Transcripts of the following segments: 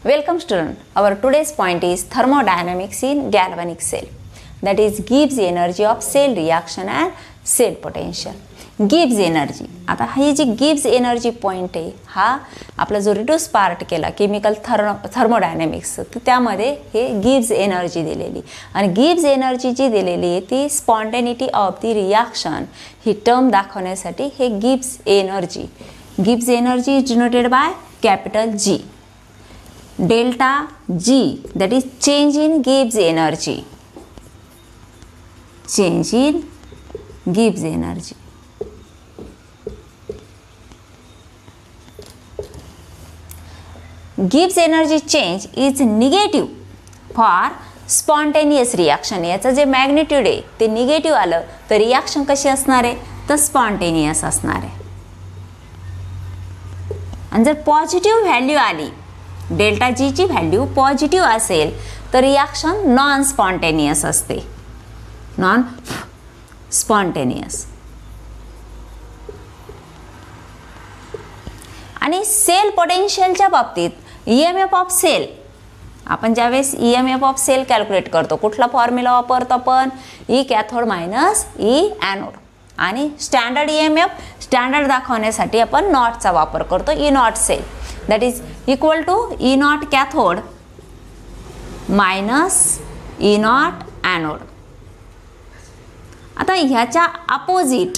Welcome student. Our today's point is thermodynamics in galvanic cell. That is gives energy of cell reaction and cell potential. Gives energy. आता ही जी gives energy point आहे हा आपला जो reduce part केला chemical thermodynamics तर त्यामध्ये हे gives energy दिलेली आणि gives energy जी दिलेली आहे ती spontaneity of the reaction he term दाखवण्यासाठी हे gives energy. Gives energy is denoted by capital G. Delta G, that is change in gives energy. Change in gives energy. Gives energy change is negative for spontaneous reaction. याचं जे magnitude आहे ते negative आलं तर reaction कशी असणार आहे तर स्पॉन्टेनियस असणार आहे. आणि जर पॉझिटिव्ह व्हॅल्यू आली डेल्टा जी ची व्हॅल्यू पॉझिटिव्ह असेल तर रिॲक्शन नॉन स्पॉन्टेनियस असते. Non spontaneous. आणि सेल पोटेन्शियलच्या बाबतीत ईएमएफ ऑफ सेल आपण ज्यावेळेस ईएमएफ ऑफ सेल कॅल्क्युलेट करतो कुठला फॉर्म्युला वापरतो आपण E cathode minus E anode आणि स्टँडर्ड ईएमएफ स्टँडर्ड दाखवण्यासाठी आपण नॉटचा वापर करतो E not cell that is equal to E naught cathode minus E naught anode. आता ह्याच्या opposite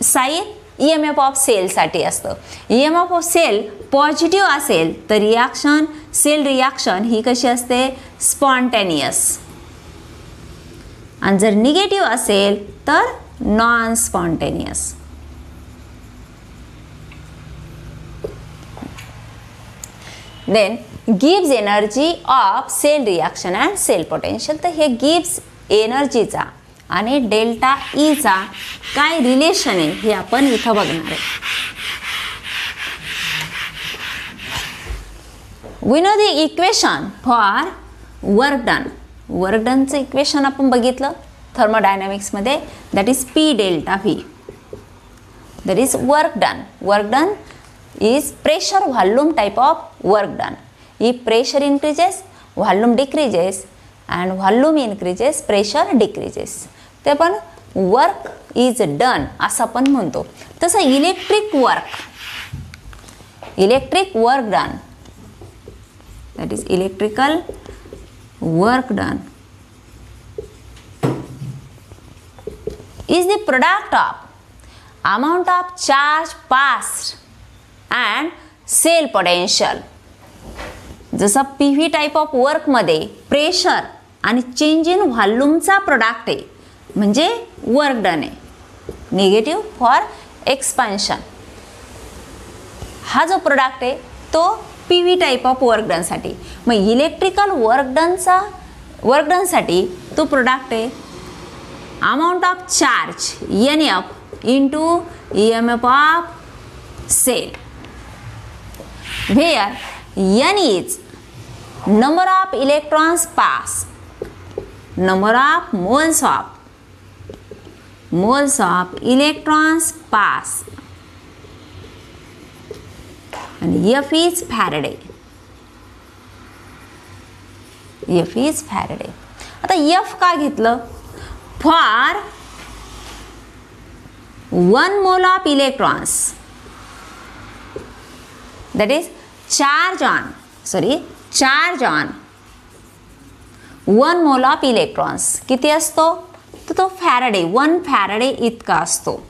sign EMF of cell साठी असतं. EMF ऑफ सेल पॉझिटिव्ह असेल तर रिॲक्शन सेल रिॲक्शन ही कशी असते स्पॉन्टेनियस आणि जर निगेटिव्ह असेल तर non spontaneous. Then gives energy of cell reaction and cell potential. तर हे gives एनर्जीचा आणि डेल्टा ई चा काय रिलेशन आहे हे आपण इथं बघणार आहे. We know the equation for work done. Work डनचं इक्वेशन आपण बघितलं थर्मोडायनॅमिक्स मध्ये that is P delta V. That is work done. Work done is pressure volume type of work done. If pressure increases volume decreases and volume increases pressure decreases. ते पण work is done असं आपण म्हणतो. तसं electric work done that is electrical work done is the product of amount of charge passed and cell potential. जसं PV type of work मध्ये pressure आणि change in व्हॉल्यूमचा प्रोडक्ट आहे म्हणजे वर्क डन आहे. निगेटिव्ह फॉर एक्सपान्शन हा जो product आहे तो PV type of work done साठी. मग इलेक्ट्रिकल वर्क डन साठी तो प्रोडक्ट आहे amount of charge NF into EMF of cell where n is number of electrons pass, number of moles of electrons pass, and F is Faraday. F is Faraday. आता F का घेतलं for 1 mole of electrons that is charge on 1 mole of electrons किती असतो तर तो Faraday 1 faraday इतका असतो.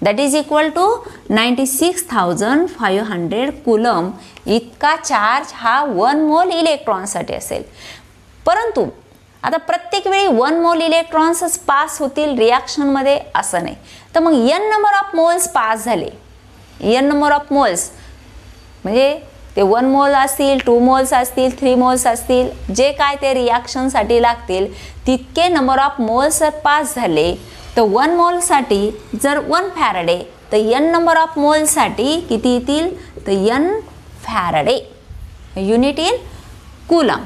That is equal to 96,500 coulomb इतका चार्ज हा 1 मोल इलेक्ट्रॉनसाठी असेल. परंतु आता प्रत्येक वेळी 1 मोल इलेक्ट्रॉन्सच पास होतील रिॲक्शनमध्ये असं नाही. तर मग n number of moles pass झाले. n नंबर ऑफ मोल्स म्हणजे ते 1 मोल असतील 2 मोल्स असतील 3 मोल्स असतील जे काय ते रिॲक्शनसाठी लागतील तितके नंबर ऑफ मोल्स पास झाले तर 1 मोलसाठी जर 1 फॅराडे तर n नंबर ऑफ मोल्ससाठी किती येतील तर n faraday unit in coulomb.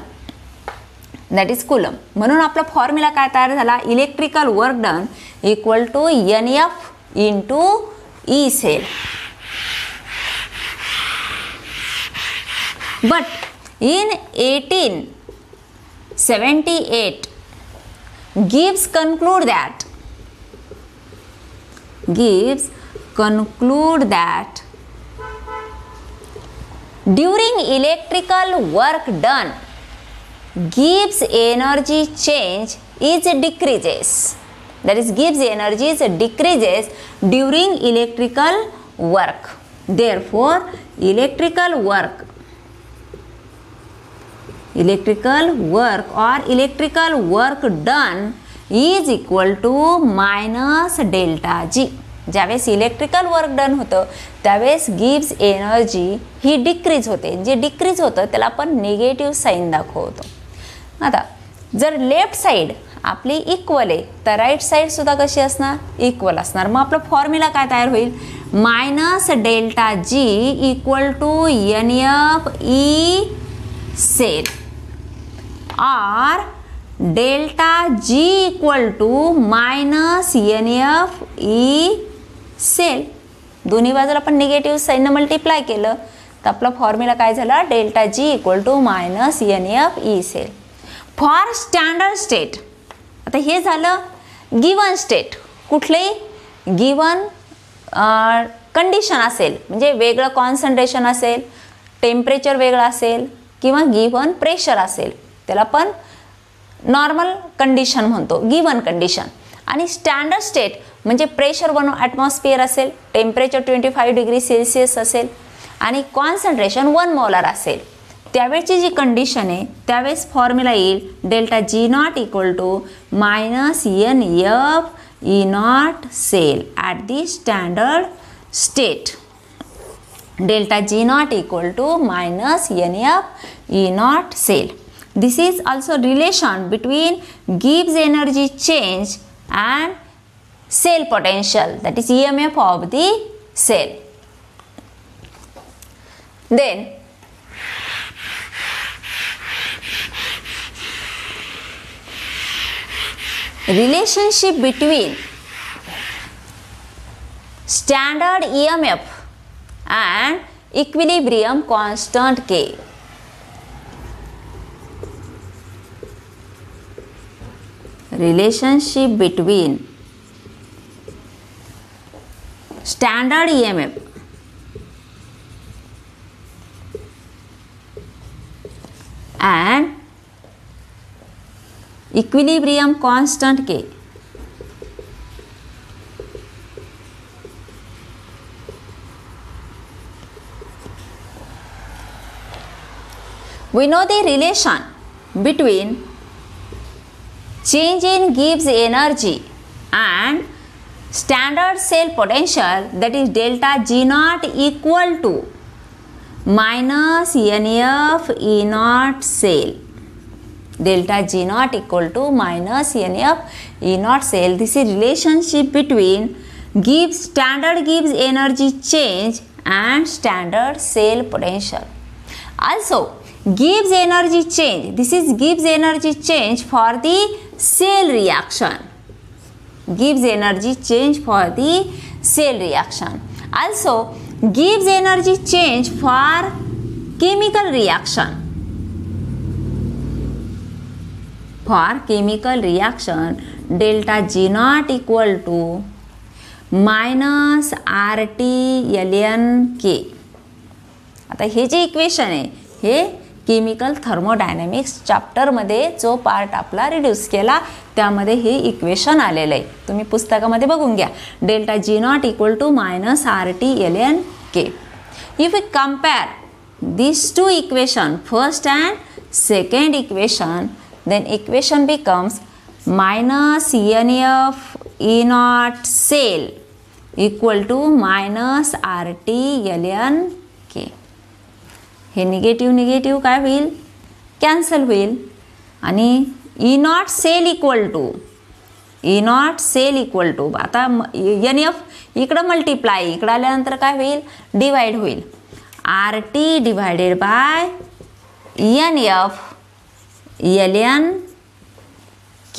That is coulomb. म्हणून आपला फॉर्म्युला काय तयार झाला electrical work done equal to NF into E cell. But In 1878, Gibbs conclude that during electrical work done, Gibbs energy change is decreases. That is, Gibbs energy decreases during electrical work. Therefore, electrical work done is equal to minus delta G. ज्यावेळेस electrical work done होतं त्यावेळेस Gibbs energy ही decrease होते. जे decrease होतं त्याला आपण negative sine दाखवतो. आता जर लेफ्ट साईड आपली इक्वल आहे तर राईट साईड सुद्धा कशी असणार, इक्वल असणार. मग आपलं फॉर्म्युला काय तयार होईल, minus delta G equal to N F E cell or delta G equal to minus N F E cell. दोन्ही बाजूला आपण निगेटिव्ह साईनने मल्टिप्लाय केलं तर आपला फॉर्म्युला काय झाला, delta G equal to minus N F E cell. For standard state, आता हे झालं गिवन स्टेट. कुठलेही गिवन कंडिशन असेल म्हणजे वेगळं कॉन्सन्ट्रेशन असेल, टेम्परेचर वेगळं असेल किंवा गिवन प्रेशर असेल त्याला आपण नॉर्मल कंडिशन म्हणतो, गिवन कंडिशन. आणि स्टँडर्ड स्टेट म्हणजे प्रेशर 1 ॲटमॉस्फिअर असेल, टेम्परेचर 25 डिग्री सेल्सिअस असेल आणि कॉन्सन्ट्रेशन 1 मोलार असेल. त्यावेळची जी कंडिशन आहे त्यावेळेस फॉर्म्युला येईल delta G not equal to minus N F E not cell at the standard state. Delta G not equal to minus N F E not cell. This is also relation between Gibbs energy change and cell potential, that is EMF of the cell. Then relationship between standard EMF and equilibrium constant K. Relationship between standard EMF and equilibrium constant K. We know the relation between change in Gibbs energy and standard cell potential, that is delta G naught equal to minus NF E naught cell. Delta G naught equal to minus NF E naught cell. This is relationship between standard Gibbs energy change and standard cell potential. Also, Gibbs energy change, this is Gibbs energy change for the cell reaction. Gibbs energy change for the cell reaction. Also, Gibbs energy change for chemical reaction. For chemical reaction, delta G naught equal to minus RT ln K. आता हे जे equation आहे हे chemical thermodynamics चॅप्टरमध्ये जो part आपला reduce केला त्यामध्ये हे इक्वेशन आलेलं आहे. तुम्ही पुस्तकामध्ये बघून घ्या. Delta G not equal to minus R T L N K. If you compare this to equation, first and second equation, then equation becomes minus NF E naught cell equal to minus RT ln K. हे negative negative काय होईल, cancel होईल आणि E naught cell equal to आता NF इकडं multiply, इकडं आल्यानंतर काय होईल, डिवाइड होईल. RT divided by NF ln K.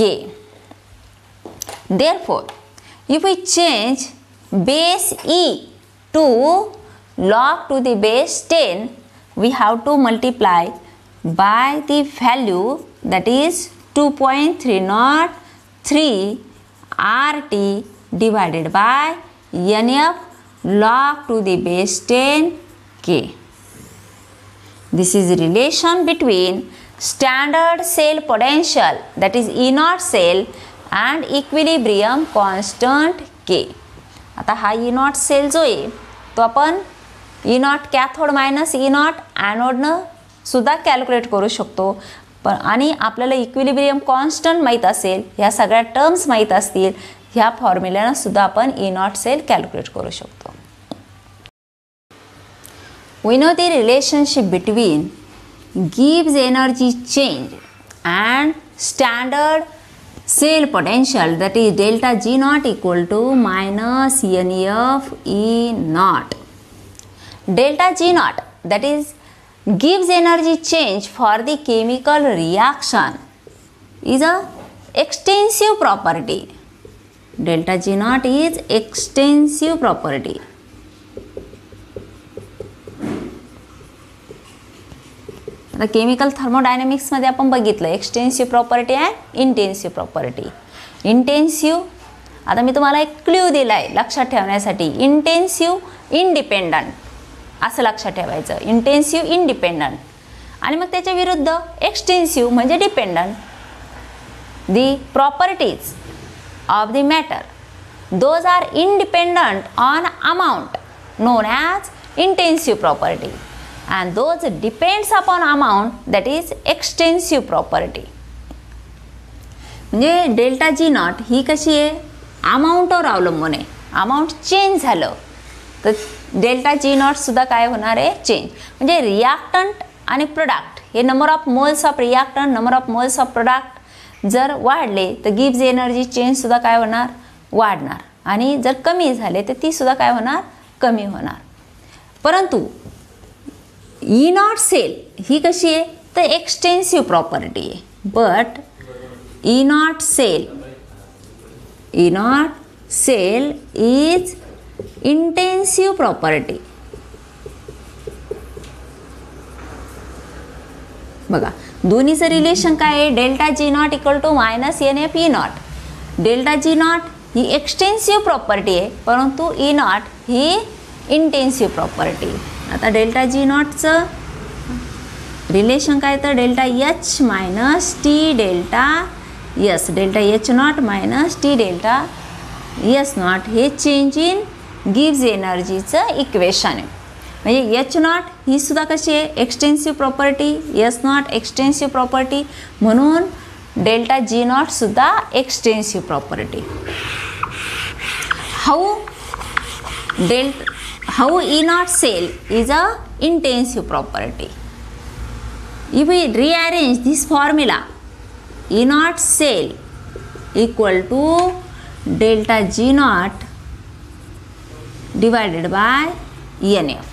Therefore, if we change base E to log to the base 10, we have to multiply by the value that is 2.303 RT divided by NF log to the base 10 K. This is a relation between standard cell potential that is E naught cell and equilibrium constant K. आता हा E naught cell जो आहे तो आपण E naught cathode minus E naught ॲनोडनं सुद्धा calculate करू शकतो. पण आणि आपल्याला इक्विलिब्रियम कॉन्स्टंट माहीत असेल, ह्या सगळ्या टर्म्स माहीत असतील, ह्या फॉर्म्युल्यानं सुद्धा आपण E naught cell कॅल्क्युलेट करू शकतो. We know the relationship between Gibbs energy change and standard cell potential that is delta G naught equal to minus NF E naught. Delta G naught, that is Gibbs energy change for the chemical reaction, is a extensive property. Delta G naught is extensive property. आता chemical थर्मोडायनॅमिक्समध्ये आपण बघितलं extensive property and intensive property. Intensive, आता मी तुम्हाला एक clue दिला आहे लक्षात ठेवण्यासाठी. इंटेन्सिव्ह इंडिपेंडंट असं लक्षात ठेवायचं, इंटेन्सिव्ह इंडिपेंडंट. आणि मग त्याच्या विरुद्ध एक्सटेन्सिव्ह म्हणजे dependent. The properties of the matter those are independent on amount known as intensive property and those depends upon amount that is extensive property. म्हणजे डेल्टा जी नॉट ही कशी आहे, अमाऊंटवर अवलंबून आहे. अमाऊंट चेंज झालं तर डेल्टा जी नॉट सुद्धा काय होणार आहे, चेंज. म्हणजे रिॲक्टंट आणि प्रोडक्ट हे number of moles of reactant, number of moles of product जर वाढले तर गिब्स एनर्जी चेंज सुद्धा काय होणार, वाढणार. आणि जर कमी झाले तर ती सुद्धा काय होणार, कमी होणार. परंतु E naught cell ही कशी आहे तर एक्सटेन्सिव्ह प्रॉपर्टी आहे. But E naught cell is intensive property. बघा दोन्हीचं रिलेशन काय आहे, delta G not equal to minus NF E naught. Delta G naught ही एक्सटेन्सिव्ह प्रॉपर्टी आहे परंतु E naught ही इंटेन्सिव्ह प्रॉपर्टी. आता डेल्टा जी नॉटचं रिलेशन काय तर delta H minus T delta S. Delta H naught minus T delta S naught हे change in गिव्स एनर्जीचं इक्वेशन आहे. म्हणजे एच नॉट ही सुद्धा कशी आहे, extensive property, S not extensive property, म्हणून डेल्टा जी नॉट सुद्धा extensive property. How E naught cell is a intensive property. If we rearrange this formula, E naught cell equal to delta G naught divided by NF.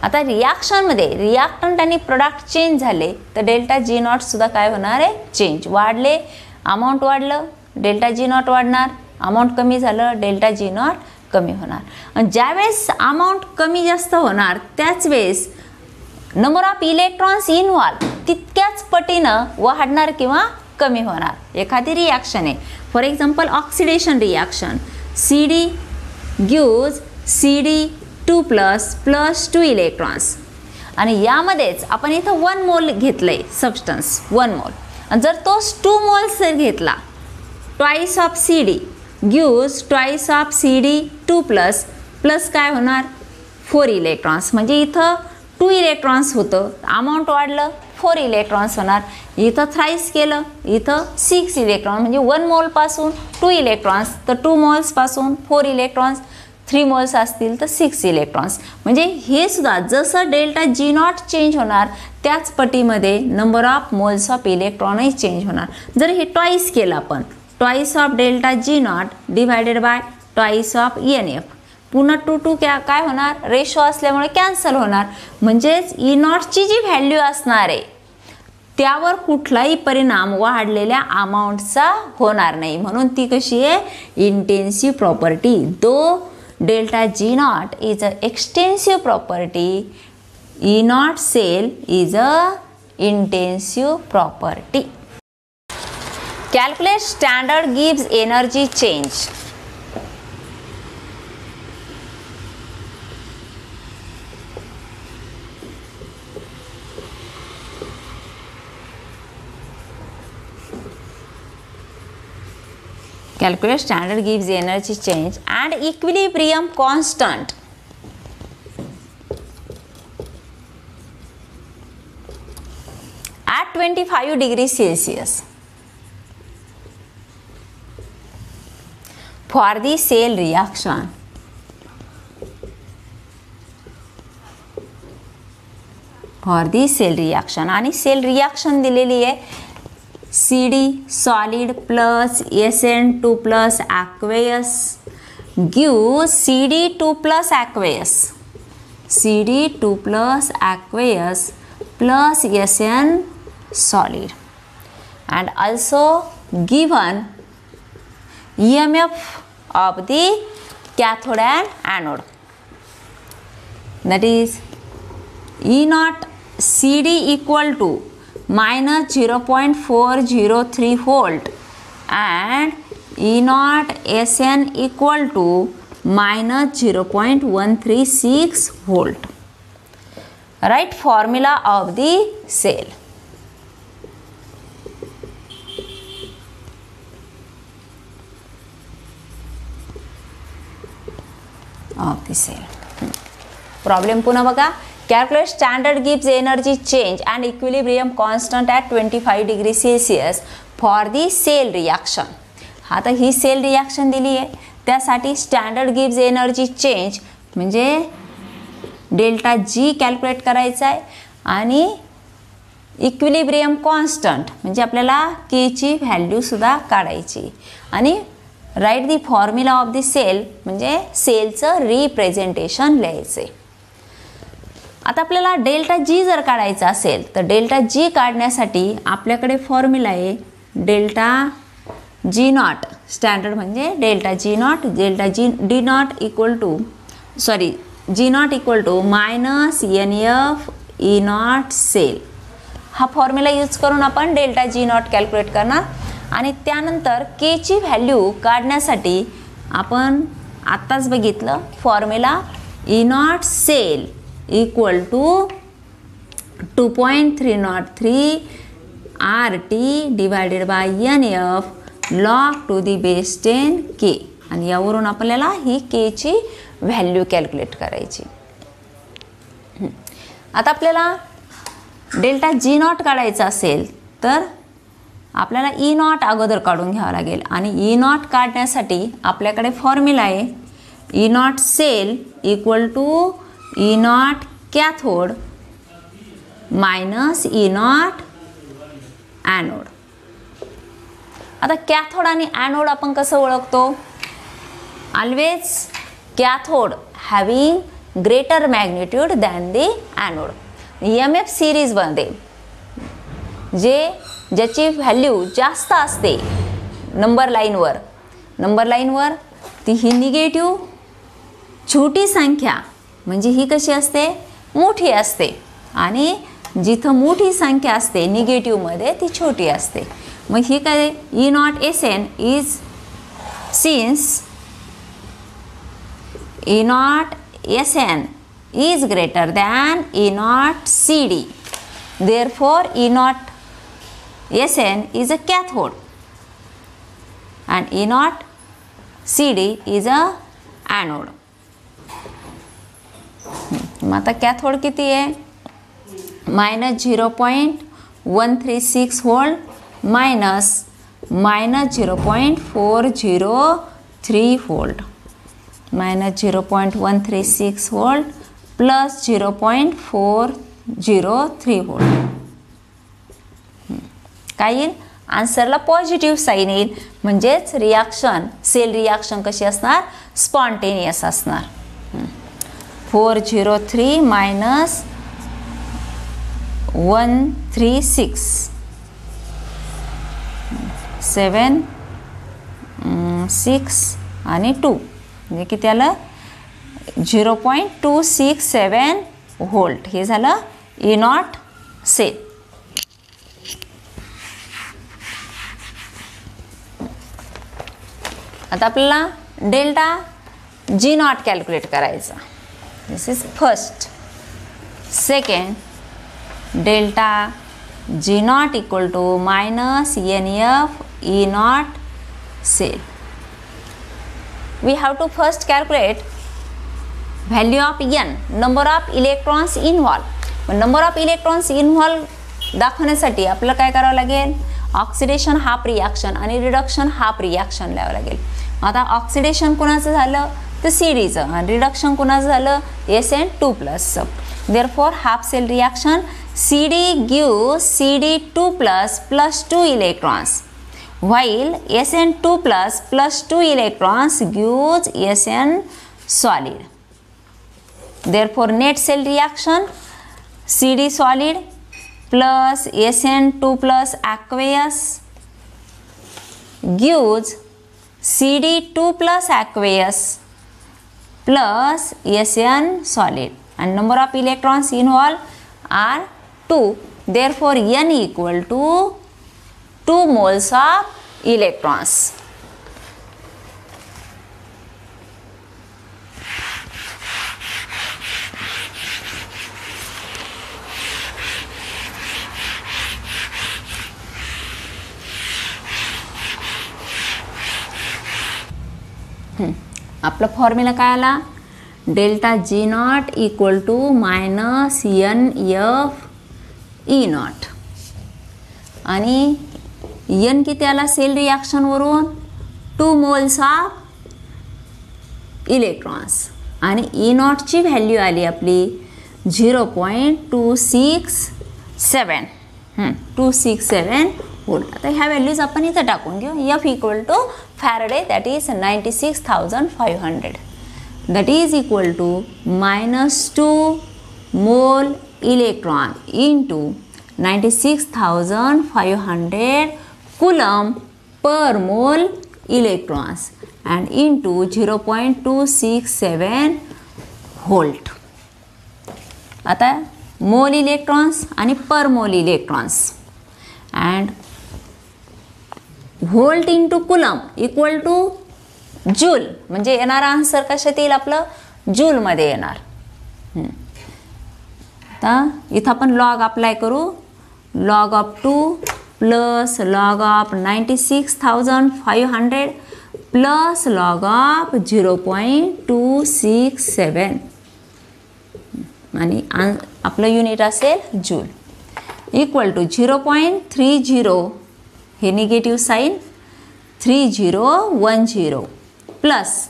आता रिॲक्शनमध्ये reactant आणि product change झाले तर delta G not सुद्धा काय होणार आहे, change. वाढले, amount वाढलं, डेल्टा जी नॉट वाढणार. अमाऊंट कमी झालं, डेल्टा जी नॉट कमी होणार. आणि ज्यावेळेस अमाऊंट कमी जास्त होणार त्याच वेळेस नंबर ऑफ इलेक्ट्रॉन्स इन्व्हॉल्व तितक्याच पटीनं वाढणार किंवा कमी होणार. एखादी रिॲक्शन आहे, for example oxidation reaction, CD gives CD2 plus 2 electrons. आणि यामध्येच आपण इथं 1 मोल घेतलं आहे सबस्टन्स, 1 मोल. आणि जर तोच 2 मोल्स जर घेतला, twice of CD gives twice of CD2 plus काय होणार, 4 इलेक्ट्रॉन्स. म्हणजे इथं 2 इलेक्ट्रॉन्स होतं, अमाऊंट वाढलं, 4 इलेक्ट्रॉन्स होणार. इथं थ्राईस केलं, इथं 6 इलेक्ट्रॉन. म्हणजे 1 मोलपासून 2 इलेक्ट्रॉन्स तर 2 मोल्सपासून 4 इलेक्ट्रॉन्स, 3 मोल्स असतील तर 6 इलेक्ट्रॉन्स. म्हणजे हे सुद्धा जसं डेल्टा जी नॉट चेंज होणार त्याच पटीमध्ये नंबर ऑफ मोल्स ऑफ इलेक्ट्रॉनही चेंज होणार. जर हे ट्वाईस केलं आपण, twice of delta G not divided by twice of NF, पुन्हा 2 काय होणार, रेशो असल्यामुळे कॅन्सल होणार. म्हणजेच E नॉटची जी व्हॅल्यू असणार आहे त्यावर कुठलाही परिणाम वाढलेल्या अमाऊंटचा होणार नाही. म्हणून ती कशी आहे, intensive property. Though delta G naught is a extensive property E naught cell is a intensive property. Calculate standard Gibbs energy change. Calculate standard Gibbs energy change and equilibrium constant. At 25 degrees Celsius for the cell reaction. For the cell reaction आणि cell reaction दिलेली आहे CD solid plus SN2 plus aqueous gives CD2 plus aqueous, CD2 plus aqueous plus SN solid, and also given EMF of the cathode and anode, that is E naught CD equal to minus 0.403 volt and E naught SN equal to minus 0.136 volt. Write formula of the cell. Of the cell. Problem पुन्हा बघा. Calculate standard Gibbs energy change and equilibrium constant at 25 degrees Celsius for the cell reaction. आता ही sale reaction दिली आहे, त्यासाठी standard Gibbs energy change म्हणजे delta जी calculate करायचा आहे आणि इक्विलिब्रियम कॉन्स्टंट म्हणजे आपल्याला के ची व्हॅल्यू सुद्धा काढायची आणि write the formula of the cell म्हणजे सेलचं रिप्रेझेंटेशन लिहायचे. आता आपल्याला डेल्टा जी जर काढायचा असेल तर डेल्टा जी काढण्यासाठी आपल्याकडे फॉर्म्युला आहे डेल्टा जी नॉट. स्टँडर्ड म्हणजे delta G naught, delta G D naught equal to G not equal to minus NF E naught cell. हा फॉर्म्युला यूज करून आपण डेल्टा जी नॉट कॅल्क्युलेट करणार आणि त्यानंतर के ची व्हॅल्यू काढण्यासाठी आपण आत्ताच बघितलं formula E naught cell equal to 2.303 RT divided by NF log to the base 10 K आणि यावरून आपल्याला ही K ची व्हॅल्यू कॅल्क्युलेट करायची. आता आपल्याला डेल्टा जी नॉट काढायचा असेल तर आपल्याला E नॉट अगोदर काढून घ्यावं लागेल आणि E नॉट काढण्यासाठी आपल्याकडे फॉर्म्युला आहे E naught cell equal to E naught cathode minus E naught anode. आता कॅथोड आणि ॲनोड आपण कसं ओळखतो? Always cathode having greater magnitude than the anode. EMF सिरीजमध्ये ज्याची व्हॅल्यू जास्त असते नंबर लाईनवर ती ही निगेटिव्ह छोटी संख्या म्हणजे ही कशी असते मोठी असते आणि जिथं मोठी संख्या असते निगेटिव्हमध्ये ती छोटी असते. मग ही काय E not SN is since E not SN is greater than E naught CD. Therefore, E naught SN is a cathode and E naught CD is a anode. आता कॅथोड किती आहे? Minus 0.136 volt minus 0.403 volt minus 0.136 volt plus 0.403 volt. काय येईल? आन्सरला positive sine येईल म्हणजेच reaction sale reaction कशी असणार? Spontaneous असणार. 403 मायनस 136 7 6 आणि 2 म्हणजे किती आलं? 0.267 व्होल्ट. हे झालं ई नॉट सेल. आता आपल्याला डेल्टा जी नॉट कॅल्क्युलेट करायचा. This is first. Second, delta G not equal to minus N F E not cell. We have to first calculate value of n, number of electrons involved. Number of electrons involve दाखवण्यासाठी आपल्याला काय करावं लागेल, oxidation half reaction आणि reduction half reaction लिहावं लागेल. आता oxidation कोणाचं झालं तर CDचं आणि रिडक्शन कोणाचं झालं SN2+. Therefore half cell reaction CD gives CD2+ plus 2 electrons, while SN2+ plus 2 electrons gives SN solid. Therefore net cell reaction CD solid plus SN2+ aqueous gives CD2+ aqueous plus SN solid, and number of electrons involved are 2. Therefore N equal to 2 moles of electrons. आपला formula काय आला, delta G not equal to minus N F E naught. आणि N किती आला cell रिॲक्शनवरून 2 moles of electrons, आणि E नॉटची value आली आपली 0.267 व्होल्ट. आता ह्या व्हॅल्यूज आपण इथं टाकून घेऊ. F equal to faraday that is 96,500, that is equal to -2 mole electron into 96,500 coulomb per mole electrons and into 0.267 volt. आता मोल इलेक्ट्रॉन्स आणि per mole electrons and volt into coulomb equal to joule, म्हणजे येणारा answer कशात येईल आपलं जूलमध्ये येणार. आता इथं आपण लॉग अप्लाय करू. Log of 2 plus log of 96,500 plus log of 0.267 आणि आपलं युनिट असेल जूल इक्वल टू 0.30, हे निगेटिव्ह साईन 3010 प्लस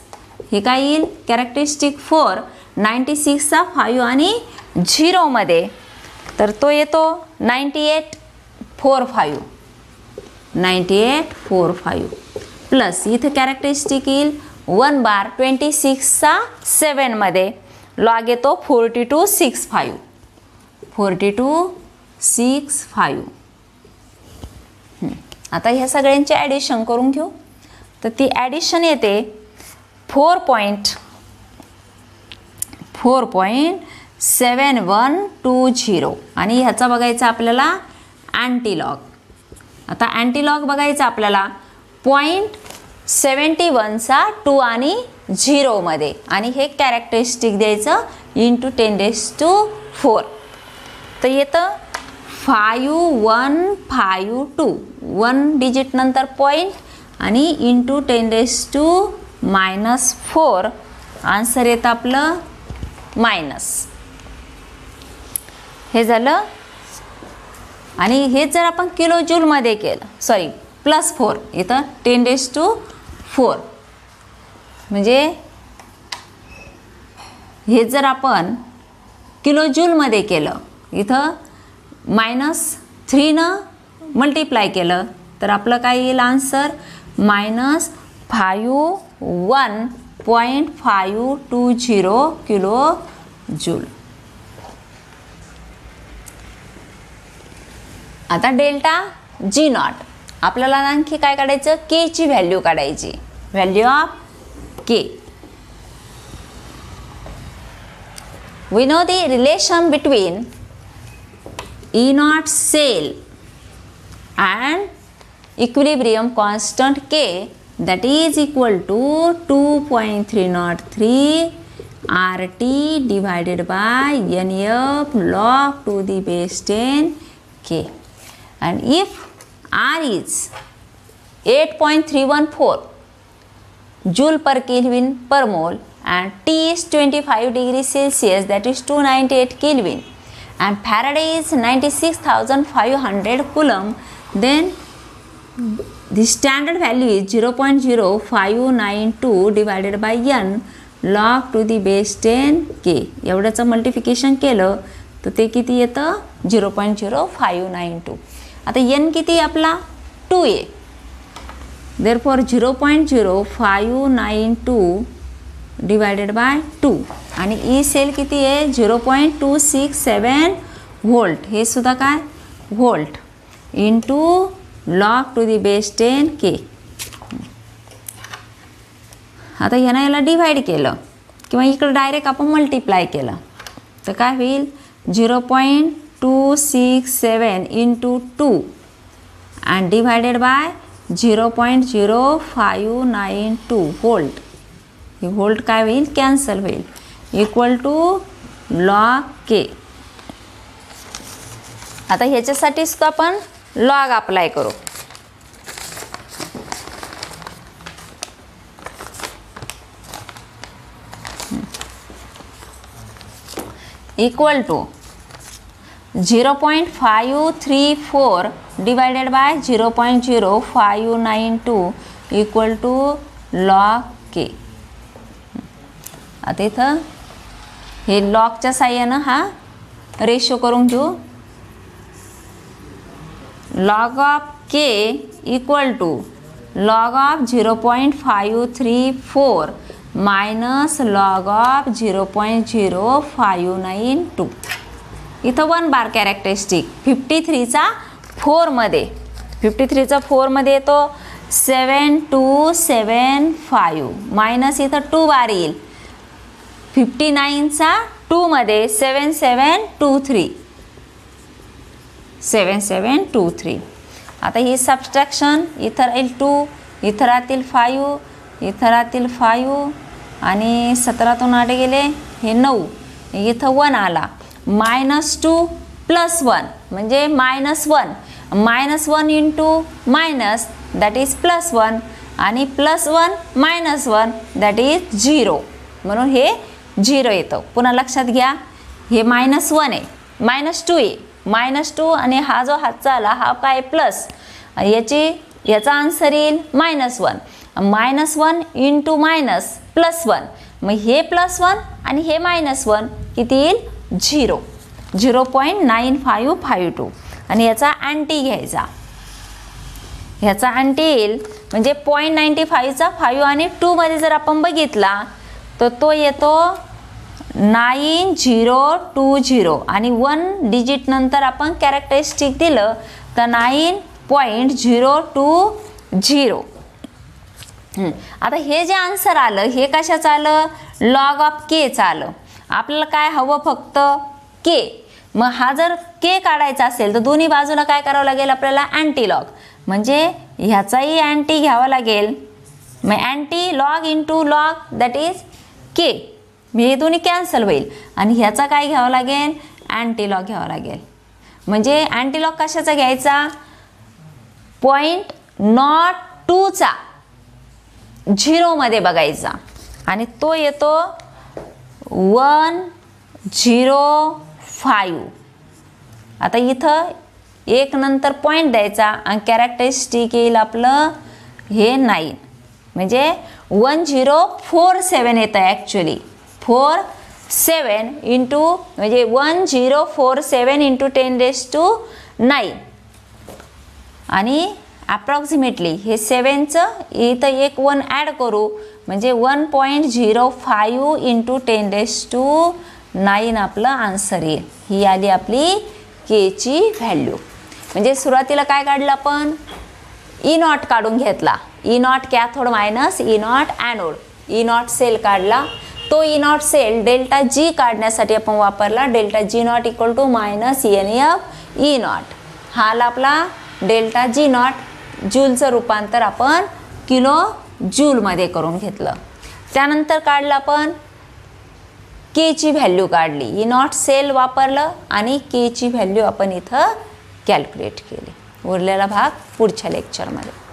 हे काय येईल कॅरेक्टरिस्टिक 4 96चा 5 आणि 0 मध्ये, तर तो येतो 9845 प्लस इथं कॅरेक्टरिस्टिक येईल 1 बार 26चा 7 मध्ये, लॉग येतो 4265. आता ह्या सगळ्यांचे ॲडिशन करून घेऊ. तर ती ॲडिशन येते 4.7120 आणि ह्याचा बघायचा आपल्याला अँटीलॉग. आता अँटीलॉग बघायचा आपल्याला 0.71चा 2 आणि 0 मध्ये, आणि हे कॅरेक्टरिस्टिक द्यायचं इंटू 10⁴. तर येतं 5152 1 डिजिट नंतर पॉईंट आणि इंटू 10⁻⁴. आन्सर येतं आपलं मायनस. हे झालं. आणि हे जर आपण किलो जूलमध्ये केलं, सॉरी +4 इथं 10⁴, म्हणजे हे जर आपण किलो जूलमध्ये केलं, इथं -3 न मल्टिप्लाय केलं तर आपलं काय येईल आन्सर -51.520 किलो जूल. आता डेल्टा जी नॉट आपल्याला आणखी काय काढायचं, के ची व्हॅल्यू काढायची. Value of K we know the relation between E naught cell and equilibrium constant K, that is equal to 2.303 RT divided by NF log to the base 10 K. And if R is 8.314 joule per Kelvin per mole and T is 25 degrees Celsius, that is 298 Kelvin, and Faraday is 96,500 coulomb, then the standard value is 0.0592 divided by N log to the base 10 K. एवढ्याचं multiplication केलं तर ते किती येतं 0.0592. आता N किती आपला 2A, therefore 0.0592 divided by 2 आणि E sale किती आहे 0.267 व्होल्ट, हे सुद्धा काय volt into log to the base 10 K. आता ह्यानं याला डिवाइड केलं किंवा इकडे डायरेक्ट आपण मल्टिप्लाय केलं तर काय होईल 0.267 into 2 and divided by 0.0592 volt. हे व्होल्ट काय होईल कॅन्सल होईल इक्वल टू log K. आता ह्याच्यासाठी सुद्धा आपण लॉग अप्लाय करू. Equal to 0.534 divided by 0.0592 equal to log K. आता इथं हे लॉगच्या साह्यानं हा रेशो करून घेऊ. log of K equal to log of 0.534 minus log of 0.0592. इथं 1 बार कॅरेक्टरिस्टिक 53चा 4 मध्ये 53चा 4 मध्ये येतो 7275 मायनस इथं 2 बार येईल 59चा 2 मध्ये 7723. आता ही सबस्ट्रॅक्शन इथं राहील 2, इथं राहतील 5, इथं राहतील 5 आणि 17तून 8 गेले हे 9, इथं 1 आला -2 + 1 म्हणजे -1 -1 इंटू मायनस दॅट इज +1 आणि +1 -1 दॅट इज 0 म्हणून हे 0 येतं. पुन्हा लक्षात घ्या हे -1 आहे -2 आहे -2 आणि हा जो हातचा आला हा काय प्लस याचा आन्सर येईल -1 -1 इंटू मायनस +1 मग हे +1 आणि हे -1 किती येईल 0.9552 आणि याचा अँटी घ्यायचा. ह्याचा अँटी येईल म्हणजे 0.95चा 5 आणि 2 मध्ये जर आपण बघितला तर तो येतो 9020 आणि 1 डिजिट नंतर आपण कॅरेक्टरिस्टिक दिलं तर 9.020. आता हे जे आन्सर आलं हे कशाचं आलं लॉग ऑफ केचं आलं. आपल्याला काय हवं फक्त के. मग हा जर के काढायचा असेल तर दोन्ही बाजूला काय करावं लागेल आपल्याला अँटी लॉग म्हणजे ह्याचाही अँटी घ्यावा लागेल. मग anti log into log that is K. हे दोन्ही कॅन्सल होईल आणि ह्याचा काय घ्यावं लागेल अँटी लॉग घ्यावा लागेल. म्हणजे अँटी लॉग कशाचा घ्यायचा 0.02चा 0 मध्ये बघायचा आणि तो येतो 105. आता इथं 1 नंतर पॉईंट द्यायचा आणि कॅरेक्टरिस्टिक येईल आपलं हे 9 म्हणजे 1047 येतं ॲक्च्युली 47 इंटू म्हणजे 1047 इंटू 10⁻⁹ आणि अप्रॉक्सिमेटली हे 7चं इथं एक 1 ॲड करू म्हणजे 1.05 इंटू 10⁻⁹ आपलं आन्सर येईल. ही आली आपली केची व्हॅल्यू. म्हणजे सुरुवातीला काय काढलं आपण ई नॉट काढून घेतला. E naught cathode minus E naught anode. E not cell काढला तो E not cell delta G काढण्यासाठी आपण वापरला delta G not equal to minus N F E naught. हा आला आपला डेल्टा जी नॉट. जूलचं रूपांतर आपण किलो जूलमध्ये करून घेतलं. त्यानंतर काढलं आपण के ची व्हॅल्यू काढली. ई नॉट सेल वापरलं आणि के ची व्हॅल्यू आपण इथं कॅल्क्युलेट केली. उरलेला भाग पुढच्या लेक्चरमध्ये.